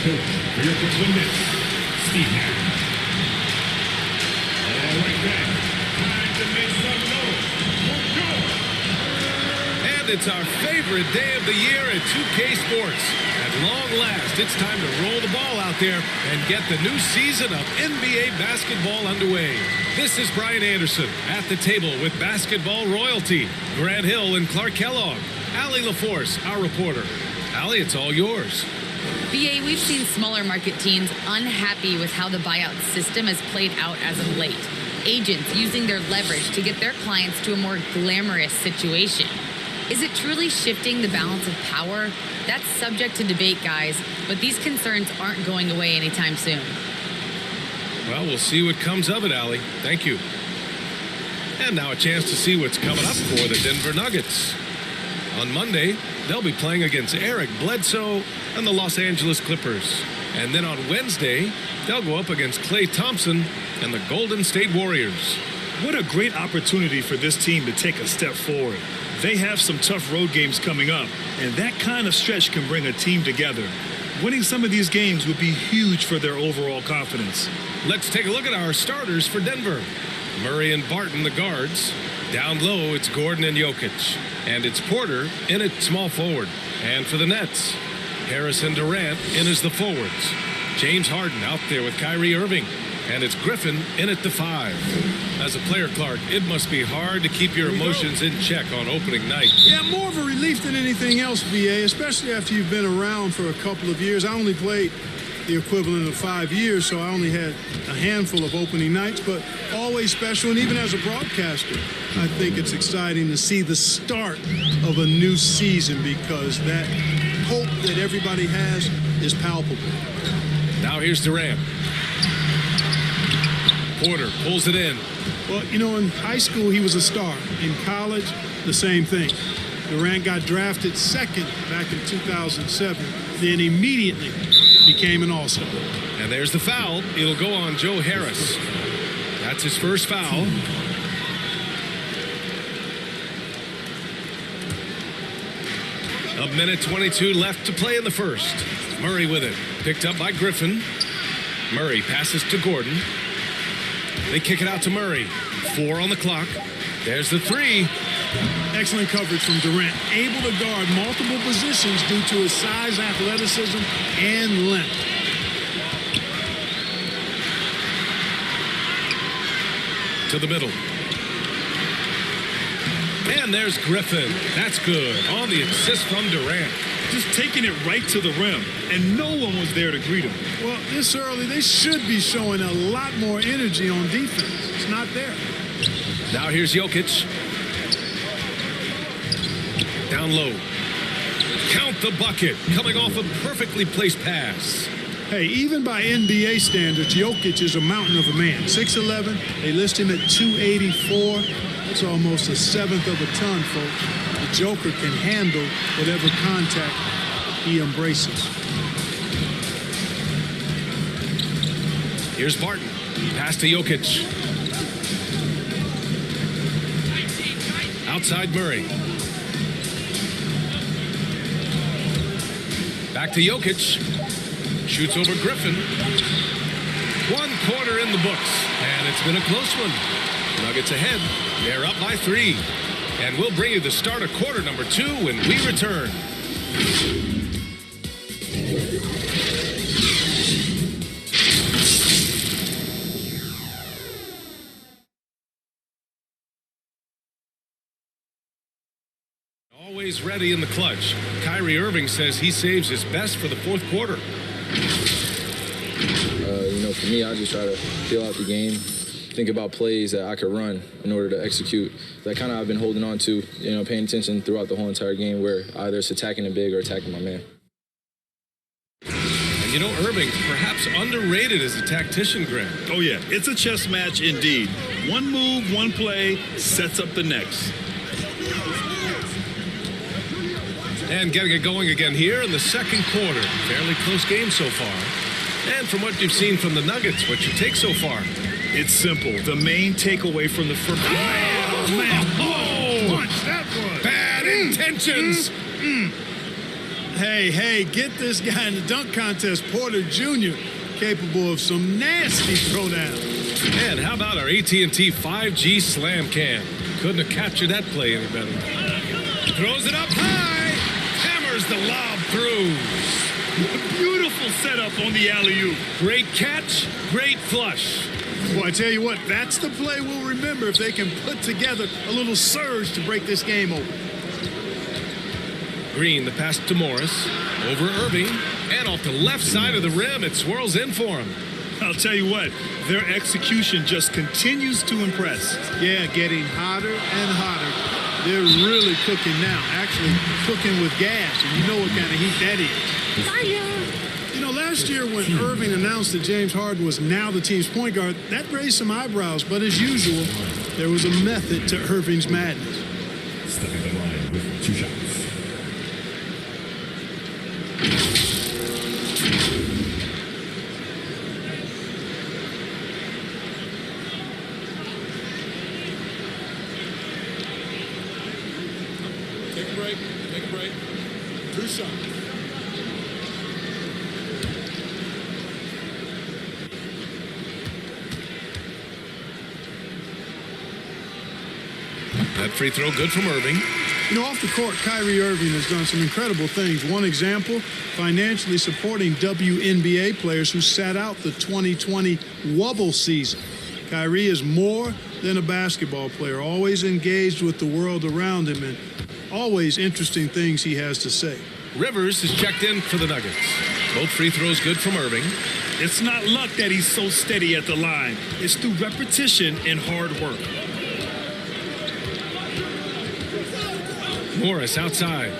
coach for your Brooklyn Nets, Steve Nash. All right, guys. Time to make some noise. And it's our favorite day of the year at 2K Sports. At long last, it's time to roll the ball out there and get the new season of NBA basketball underway. This is Brian Anderson at the table with basketball royalty, Grant Hill and Clark Kellogg. Allie LaForce, our reporter. Allie, it's all yours. BA, we've seen smaller market teams unhappy with how the buyout system has played out as of late. Agents using their leverage to get their clients to a more glamorous situation. Is it truly shifting the balance of power? That's subject to debate, guys, but these concerns aren't going away anytime soon. Well, we'll see what comes of it, Allie. Thank you. And now a chance to see what's coming up for the Denver Nuggets. On Monday, they'll be playing against Eric Bledsoe and the Los Angeles Clippers. And then on Wednesday, they'll go up against Klay Thompson and the Golden State Warriors. What a great opportunity for this team to take a step forward. They have some tough road games coming up, and that kind of stretch can bring a team together. Winning some of these games would be huge for their overall confidence. Let's take a look at our starters for Denver. Murray and Barton, the guards. Down low, it's Gordon and Jokic. And it's Porter in at small forward. And for the Nets, Harris and Durant in as the forwards. James Harden out there with Kyrie Irving. And it's Griffin in at the 5. As a player, Clark, it must be hard to keep your emotions in check on opening night. Yeah, more of a relief than anything else, VA, especially after you've been around for a couple of years. I only played the equivalent of 5 years, so I only had a handful of opening nights, but always special. And even as a broadcaster, I think it's exciting to see the start of a new season because that hope that everybody has is palpable. Now here's Durant. Porter pulls it in. Well, you know, in high school, he was a star. In college, the same thing. Durant got drafted second back in 2007, then immediately became an all-star. And there's the foul. It'll go on Joe Harris. That's his first foul. A minute 22 left to play in the first. Murray with it. Picked up by Griffin. Murray passes to Gordon. They kick it out to Murray. 4 on the clock. There's the 3. Excellent coverage from Durant. Able to guard multiple positions due to his size, athleticism, and length. To the middle. And there's Griffin. That's good. On the assist from Durant. Just taking it right to the rim, and no one was there to greet him. Well, this early, they should be showing a lot more energy on defense. It's not there. Now here's Jokic. Down low. Count the bucket. Coming off a perfectly placed pass. Hey, even by NBA standards, Jokic is a mountain of a man. 6'11", they list him at 284. That's almost a seventh of a ton, folks. The Joker can handle whatever contact he embraces. Here's Barton. Pass to Jokic. Outside Murray. Back to Jokic. Shoots over Griffin. 1 quarter in the books. And it's been a close one. Nuggets ahead. They're up by 3. And we'll bring you the start of quarter number 2 when we return. Always ready in the clutch. Kyrie Irving says he saves his best for the 4th quarter. For me, I just try to feel out the game, think about plays that I could run in order to execute. That kind of I've been holding on to, paying attention throughout the whole entire game where either it's attacking the big or attacking my man. And Irving, perhaps underrated as a tactician, Grant. Oh, yeah. It's a chess match indeed. One move, one play sets up the next. And getting it going again here in the 2nd quarter. Fairly close game so far. And from what you've seen from the Nuggets, what's your take so far? It's simple. The main takeaway from the first... Man, oh, punch, that was... Bad intentions. Hey, get this guy in the dunk contest, Porter Jr., capable of some nasty throwdown. And how about our AT&T 5G slam cam? Couldn't have captured that play any better. Throws it up high. Hammers the lob through. Beautiful setup on the alley-oop. Great catch, great flush. Boy, I tell you what, that's the play we'll remember if they can put together a little surge to break this game open. Green, the pass to Morris. Over Irving. And off the left side of the rim, it swirls in for him. I'll tell you what, their execution just continues to impress. Yeah, getting hotter and hotter. They're really cooking now, actually cooking with gas, and you know what kind of heat that is. Fire! You know, last year when Irving announced that James Harden was now the team's point guard, that raised some eyebrows, but as usual, there was a method to Irving's madness. Stepping the line with 2 shots. Take a break. 2 shots. That free throw good from Irving. You know, off the court, Kyrie Irving has done some incredible things. One example, financially supporting WNBA players who sat out the 2020 Wubble season. Kyrie is more than a basketball player, always engaged with the world around him, and always interesting things he has to say. Rivers is checked in for the Nuggets. Both free throws good from Irving. It's not luck that he's so steady at the line. It's through repetition and hard work. Morris outside.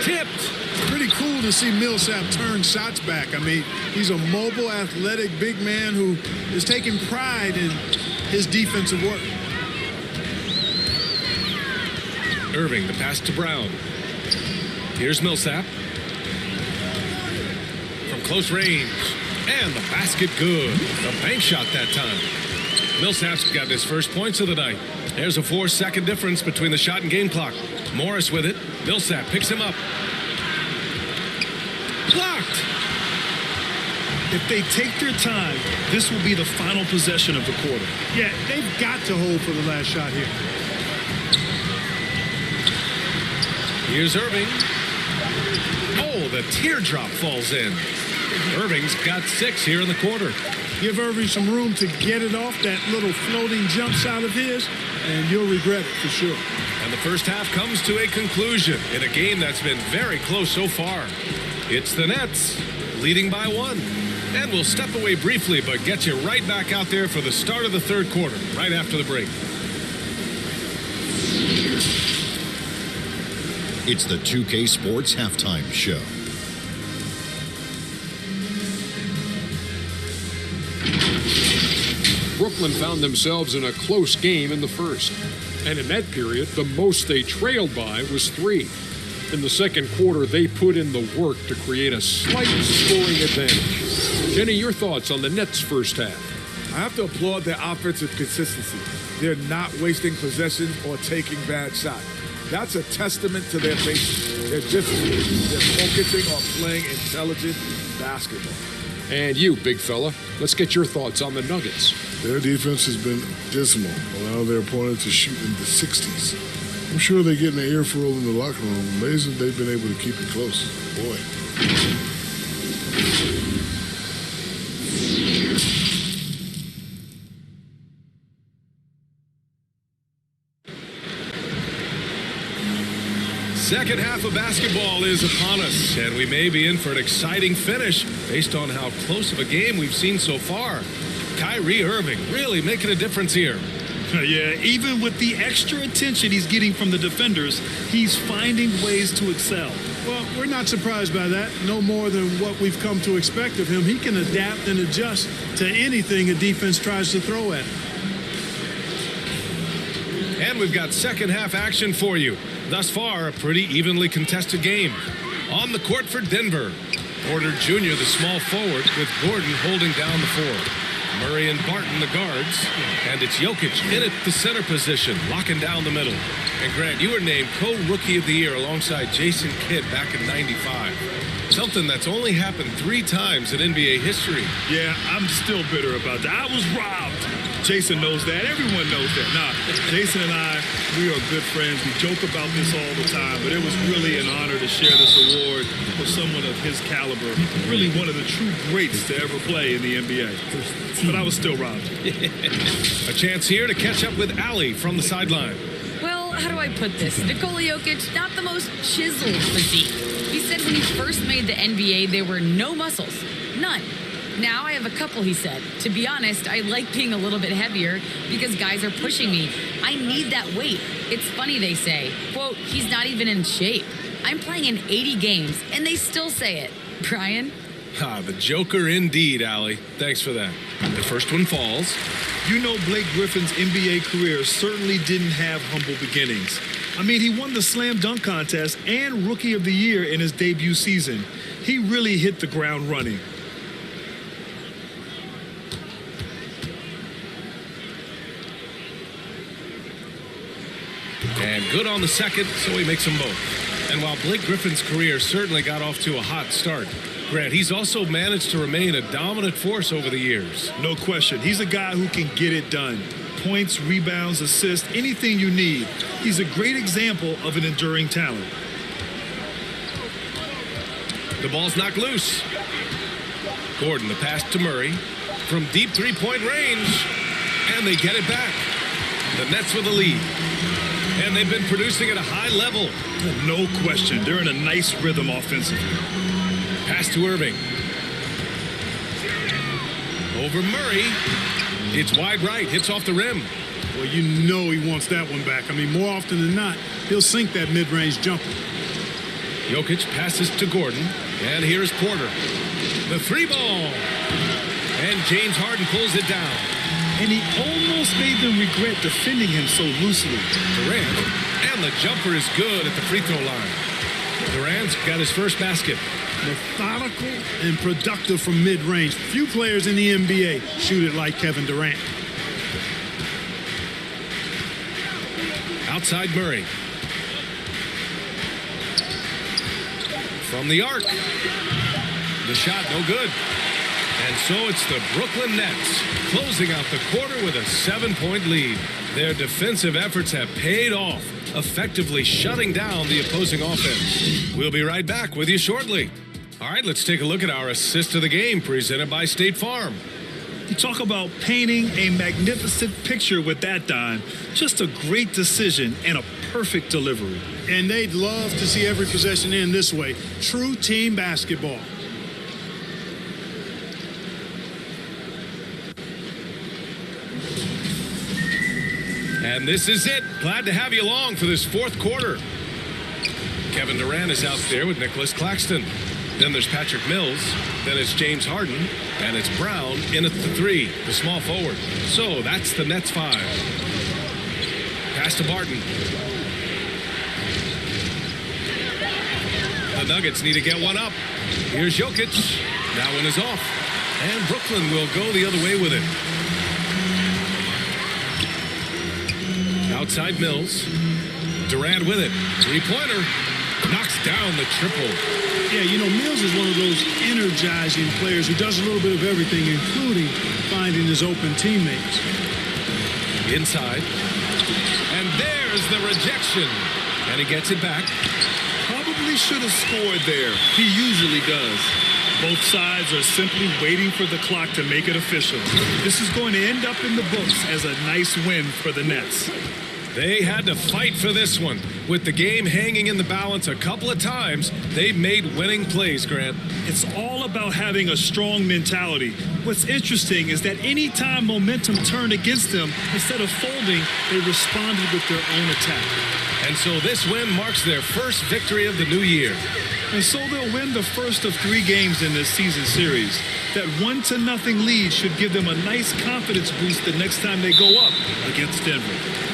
Tipped. Pretty cool to see Millsap turn shots back. I mean, he's a mobile, athletic, big man who is taking pride in his defensive work. Irving, the pass to Brown. Here's Millsap. From close range. And the basket good. The bank shot that time. Millsap's got his first points of the night. There's a 4-second difference between the shot and game clock. Morris with it. Millsap picks him up. Blocked. If they take their time, this will be the final possession of the quarter. Yeah, they've got to hold for the last shot here. Here's Irving. Oh, the teardrop falls in. Irving's got 6 here in the quarter. Give Irving some room to get it off that little floating jump shot of his, and you'll regret it for sure. And the first half comes to a conclusion in a game that's been very close so far. It's the Nets leading by 1. And we'll step away briefly, but get you right back out there for the start of the third quarter, right after the break. It's the 2K Sports Halftime Show. Brooklyn found themselves in a close game in the first. And in that period, the most they trailed by was 3. In the second quarter, they put in the work to create a slight scoring advantage. Jenny, your thoughts on the Nets' first half? I have to applaud their offensive consistency. They're not wasting possessions or taking bad shots. That's a testament to their basics. They're focusing on playing intelligent basketball. And you, big fella, let's get your thoughts on the Nuggets. Their defense has been dismal, allowing their opponents to shoot in the 60s. I'm sure they're getting an earful in the locker room. Amazing they've been able to keep it close. Boy. Second half of basketball is upon us, and we may be in for an exciting finish based on how close of a game we've seen so far. Kyrie Irving really making a difference here. Yeah, even with the extra attention he's getting from the defenders, he's finding ways to excel. Well, we're not surprised by that. No more than what we've come to expect of him. He can adapt and adjust to anything a defense tries to throw at him. And we've got second half action for you. Thus far, a pretty evenly contested game. On the court for Denver, Porter Jr., the small forward, with Gordon holding down the 4. Murray and Barton, the guards. And it's Jokic in at the center position, locking down the middle. And Grant, you were named co-rookie of the year alongside Jason Kidd back in '95. Something that's only happened 3 times in NBA history. Yeah, I'm still bitter about that. I was robbed. Jason knows that. Everyone knows that. Nah, Jason and I, we are good friends. We joke about this all the time, but it was really an honor to share this award with someone of his caliber. Really one of the true greats to ever play in the NBA. But I was still robbed. A chance here to catch up with Allie from the sideline. Well, how do I put this? Nikola Jokic, not the most chiseled physique. He said when he first made the NBA, there were no muscles. None. Now I have a couple, he said. To be honest, I like being a little bit heavier because guys are pushing me. I need that weight. It's funny they say, quote, he's not even in shape. I'm playing in 80 games, and they still say it. Brian? The Joker indeed, Allie. Thanks for that. The first one falls. You know, Blake Griffin's NBA career certainly didn't have humble beginnings. I mean, he won the Slam Dunk Contest and Rookie of the Year in his debut season. He really hit the ground running. And good on the second, so he makes them both. And while Blake Griffin's career certainly got off to a hot start, Grant, he's also managed to remain a dominant force over the years. No question. He's a guy who can get it done. Points, rebounds, assists, anything you need. He's a great example of an enduring talent. The ball's knocked loose. Gordon, the pass to Murray from deep three-point range. And they get it back. The Nets with the lead. And they've been producing at a high level. No question. They're in a nice rhythm offensively. Pass to Irving. Over Murray. It's wide right. Hits off the rim. Well, you know he wants that one back. I mean, more often than not, he'll sink that mid-range jumper. Jokic passes to Gordon. And here's Porter. The 3-ball. And James Harden pulls it down. And he almost made them regret defending him so loosely. Durant. And the jumper is good at the free throw line. Durant's got his first basket. Methodical and productive from mid-range. Few players in the NBA shoot it like Kevin Durant. Outside Murray. From the arc. The shot no good. And so it's the Brooklyn Nets closing out the quarter with a 7-point lead. Their defensive efforts have paid off, effectively shutting down the opposing offense. We'll be right back with you shortly. All right, let's take a look at our assist of the game presented by State Farm. You talk about painting a magnificent picture with that, Don. Just a great decision and a perfect delivery. And they'd love to see every possession end this way. True team basketball. And this is it. Glad to have you along for this fourth quarter. Kevin Durant is out there with Nicholas Claxton. Then there's Patrick Mills. Then it's James Harden. And it's Brown in at the 3, the small forward. So that's the Nets 5. Pass to Barton. The Nuggets need to get one up. Here's Jokic. That one is off. And Brooklyn will go the other way with it. Outside Mills. Durant with it. 3-pointer. Knocks down the triple. Yeah, you know, Mills is one of those energizing players who does a little bit of everything, including finding his open teammates. Inside. And there's the rejection. And he gets it back. Probably should have scored there. He usually does. Both sides are simply waiting for the clock to make it official. This is going to end up in the books as a nice win for the Nets. They had to fight for this one. With the game hanging in the balance a couple of times, they've made winning plays, Grant. It's all about having a strong mentality. What's interesting is that any time momentum turned against them, instead of folding, they responded with their own attack. And so this win marks their first victory of the new year. And so they'll win the first of 3 games in this season series. That 1-0 lead should give them a nice confidence boost the next time they go up against Denver.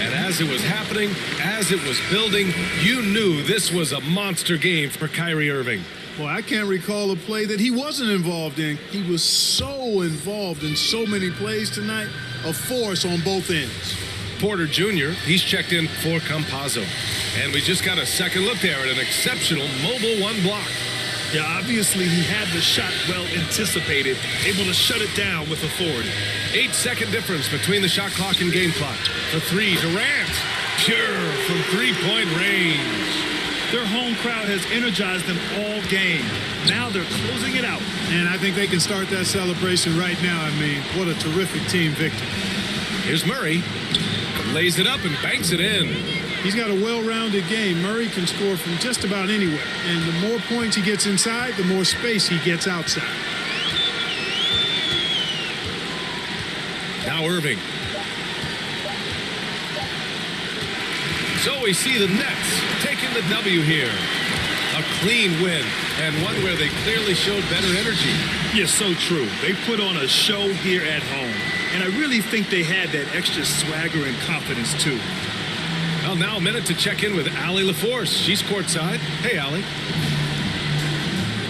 And as it was happening, as it was building, you knew this was a monster game for Kyrie Irving. Boy, I can't recall a play that he wasn't involved in. He was so involved in so many plays tonight, a force on both ends. Porter Jr., he's checked in for Campazzo. And we just got a second look there at an exceptional mobile one block. Yeah, obviously he had the shot well anticipated, able to shut it down with authority. 8-second difference between the shot clock and game clock. The three, Durant. Pure from three-point range. Their home crowd has energized them all game. Now they're closing it out. And I think they can start that celebration right now. I mean, what a terrific team victory. Here's Murray. Lays it up and banks it in. He's got a well-rounded game. Murray can score from just about anywhere. And the more points he gets inside, the more space he gets outside. Now Irving. So we see the Nets taking the W here. A clean win, and one where they clearly showed better energy. Yeah, so true. They put on a show here at home. And I really think they had that extra swagger and confidence, too. Well, now a minute to check in with Allie LaForce. She's courtside. Hey, Allie.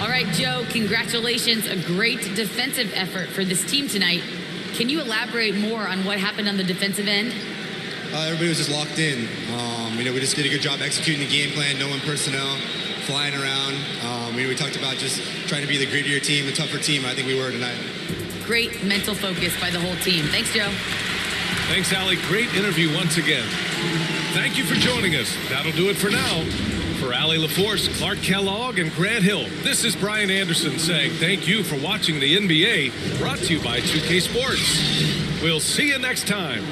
All right, Joe, congratulations. A great defensive effort for this team tonight. Can you elaborate more on what happened on the defensive end? Everybody was just locked in. We just did a good job executing the game plan, knowing personnel, flying around. We talked about just trying to be the grittier team, the tougher team. I think we were tonight. Great mental focus by the whole team. Thanks, Joe. Thanks, Allie. Great interview once again. Thank you for joining us. That'll do it for now. For Allie LaForce, Clark Kellogg, and Grant Hill, this is Brian Anderson saying thank you for watching the NBA, brought to you by 2K Sports. We'll see you next time.